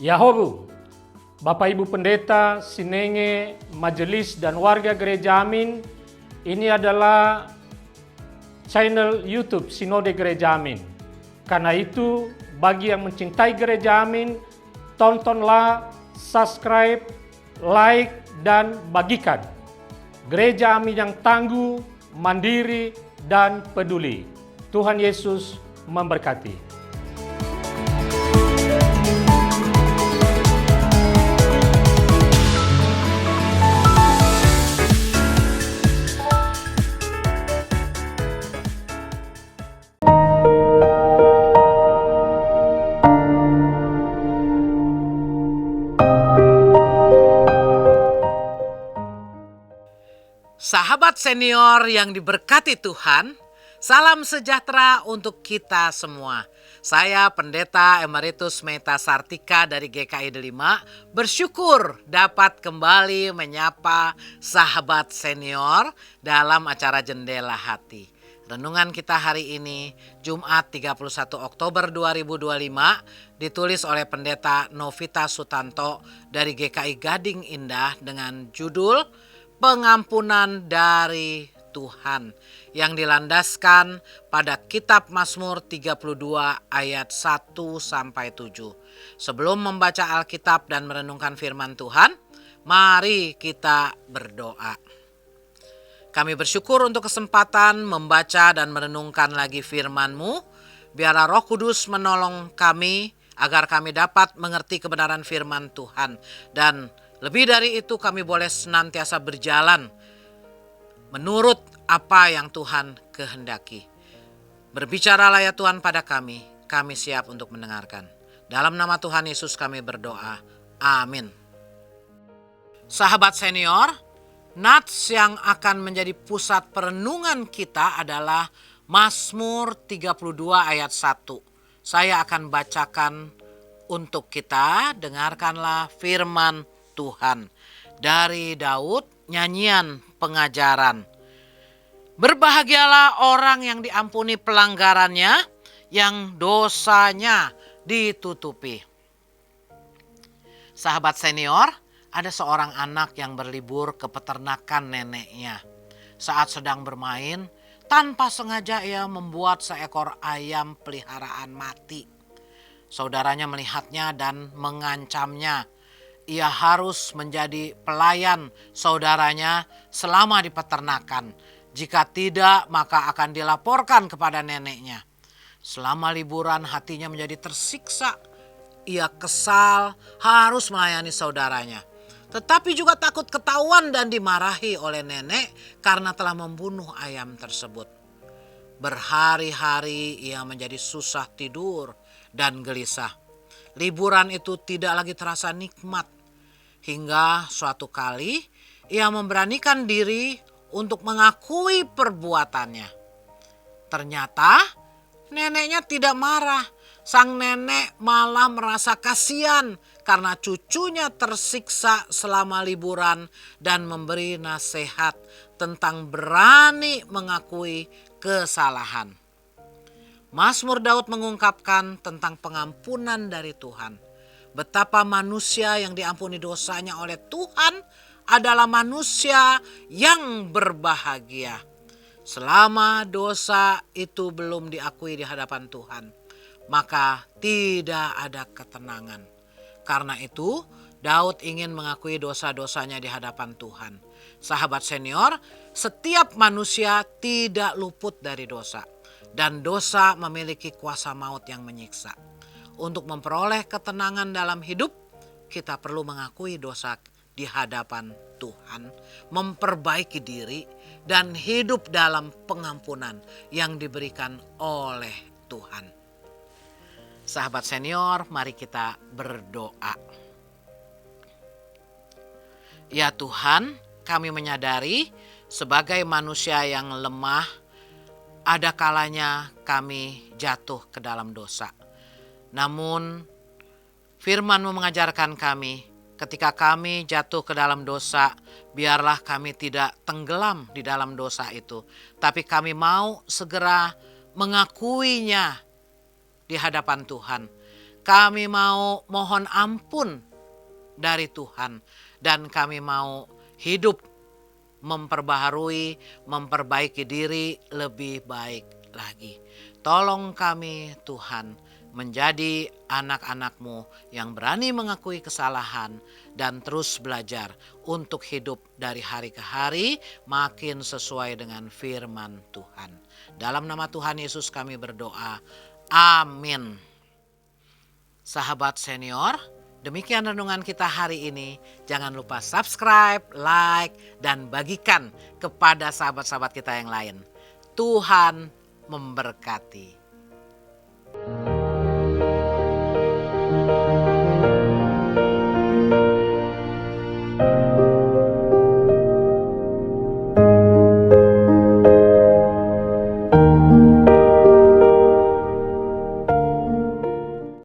Yahobu, Bapak Ibu Pendeta, Sinenge, Majelis dan warga Gereja Amin, ini adalah channel YouTube Sinode Gereja Amin. Karena itu, bagi yang mencintai Gereja Amin, tontonlah, subscribe, like, dan bagikan. Gereja Amin yang tangguh, mandiri, dan peduli. Tuhan Yesus memberkati. Sahabat senior yang diberkati Tuhan, salam sejahtera untuk kita semua. Saya Pendeta Emeritus Meta Sartika dari GKI Delima bersyukur dapat kembali menyapa sahabat senior dalam acara Jendela Hati. Renungan kita hari ini, Jumat 31 Oktober 2025, ditulis oleh Pendeta Novita Sutanto dari GKI Gading Indah dengan judul Pengampunan dari Tuhan, yang dilandaskan pada kitab Mazmur 32 ayat 1-7. Sebelum membaca Alkitab dan merenungkan firman Tuhan, mari kita berdoa. Kami bersyukur untuk kesempatan membaca dan merenungkan lagi firman-Mu. Biarlah Roh Kudus menolong kami agar kami dapat mengerti kebenaran firman Tuhan. Dan lebih dari itu, kami boleh senantiasa berjalan menurut apa yang Tuhan kehendaki. Berbicaralah ya Tuhan pada kami siap untuk mendengarkan. Dalam nama Tuhan Yesus kami berdoa. Amin. Sahabat senior, nats yang akan menjadi pusat perenungan kita adalah Mazmur 32 ayat 1. Saya akan bacakan untuk kita, dengarkanlah firman Tuhan. Dari Daud, nyanyian pengajaran. Berbahagialah orang yang diampuni pelanggarannya, yang dosanya ditutupi. Sahabat senior, ada seorang anak yang berlibur ke peternakan neneknya. Saat sedang bermain, tanpa sengaja ia membuat seekor ayam peliharaan mati. Saudaranya melihatnya dan mengancamnya. Ia harus menjadi pelayan saudaranya selama di peternakan. Jika tidak, maka akan dilaporkan kepada neneknya. Selama liburan hatinya menjadi tersiksa. Ia kesal harus melayani saudaranya. Tetapi juga takut ketahuan dan dimarahi oleh nenek karena telah membunuh ayam tersebut. Berhari-hari ia menjadi susah tidur dan gelisah. Liburan itu tidak lagi terasa nikmat. Hingga suatu kali ia memberanikan diri untuk mengakui perbuatannya. Ternyata neneknya tidak marah. Sang nenek malah merasa kasihan karena cucunya tersiksa selama liburan dan memberi nasihat tentang berani mengakui kesalahan. Mazmur Daud mengungkapkan tentang pengampunan dari Tuhan. Betapa manusia yang diampuni dosanya oleh Tuhan adalah manusia yang berbahagia. Selama dosa itu belum diakui di hadapan Tuhan, maka tidak ada ketenangan. Karena itu, Daud ingin mengakui dosa-dosanya di hadapan Tuhan. Sahabat senior, setiap manusia tidak luput dari dosa. Dan dosa memiliki kuasa maut yang menyiksa. Untuk memperoleh ketenangan dalam hidup, kita perlu mengakui dosa di hadapan Tuhan, memperbaiki diri, dan hidup dalam pengampunan yang diberikan oleh Tuhan. Sahabat senior, mari kita berdoa. Ya Tuhan, kami menyadari sebagai manusia yang lemah, ada kalanya kami jatuh ke dalam dosa. Namun firman-Mu mengajarkan kami, ketika kami jatuh ke dalam dosa, biarlah kami tidak tenggelam di dalam dosa itu. Tapi kami mau segera mengakuinya di hadapan Tuhan. Kami mau mohon ampun dari Tuhan dan kami mau hidup memperbaharui, memperbaiki diri lebih baik lagi. Tolong kami Tuhan menjadi anak-anak-Mu yang berani mengakui kesalahan dan terus belajar untuk hidup dari hari ke hari makin sesuai dengan firman Tuhan. Dalam nama Tuhan Yesus kami berdoa. Amin. Sahabat senior, demikian renungan kita hari ini. Jangan lupa subscribe, like, dan bagikan kepada sahabat-sahabat kita yang lain. Tuhan memberkati.